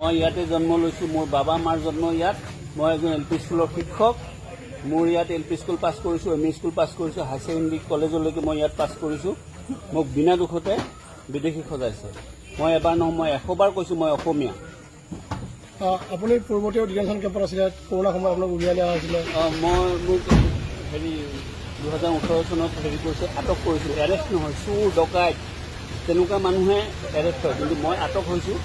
মই ইয়াতে জন্ম লৈছোঁ। মোৰ বাবা মাৰ জন্ম ইয়াত। মই এজন এল পি স্কুলৰ শিক্ষক। মোৰ ইয়াত এল পি স্কুল পাছ কৰিছোঁ, এম ই স্কুল পাছ কৰিছোঁ, হাই ছেকেণ্ডেৰী কলেজলৈকে মই ইয়াত পাছ কৰিছোঁ। মোক বিনা দুখতে বিদেশী সজাইছে। মই এবাৰ নহয়, মই 100 বাৰ কৈছোঁ মই অসমীয়া। আপুনি পূৰ্বতেও ডিটেনশ্যন কেম্পত আছিলে, কৰোণা সময়ত আপোনাক উলিয়াই দিয়া হৈছিলে। মোক 2018 চনত কৰিছে, আটক কৰিছিল। এৰেষ্ট নহয়, চোৰ ডকাইত তেনেকুৱা মানুহে এৰেষ্ট হয়, কিন্তু মই আটক হৈছোঁ।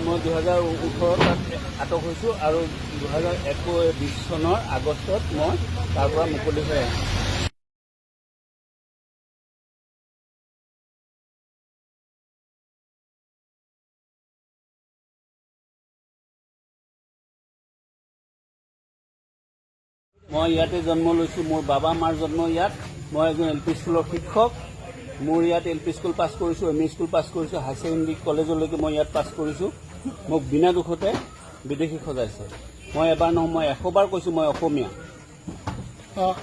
মই 2018 তাত আটক হৈছোঁ আৰু 2021 চনৰ আগষ্টত মই তাৰ পৰা মুকলি হৈ আহিছোঁ। মই ইয়াতে জন্ম লৈছোঁ। মোৰ বাবা মাৰ জন্ম ইয়াত। মই এজন এল পি স্কুলৰ শিক্ষক। মোৰ ইয়াত এল পি স্কুল পাছ কৰিছোঁ, এম ই স্কুল পাছ কৰিছোঁ, হাই ছেকেণ্ডেৰী কলেজলৈকে মই ইয়াত পাছ কৰিছোঁ। মোক বিনা দুখতে বিদেশী সজাইছে। মই এবাৰ নহয়, মই 100 বাৰ কৈছোঁ মই অসমীয়া।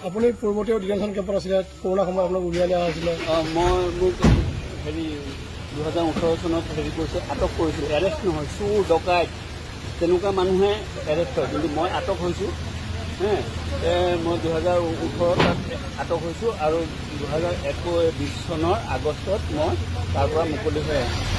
আপুনি পূৰ্বতেও ডিটেনশ্যন কেম্পত আছিলে, কৰোণা সময়ত আপোনাক উলিয়াই দিয়া হৈছিলে। মোক 2018 চনত কৰিছে, আটক কৰিছিল। এৰেষ্ট নহয়, চোৰ ডকাইত তেনেকুৱা মানুহে এৰেষ্ট হয়, কিন্তু মই আটক হৈছোঁ। মই 2018 তাত আটক হৈছোঁ আৰু 2021 চনৰ আগষ্টত মই তাৰ পৰা মুকলি হৈ আহিছোঁ।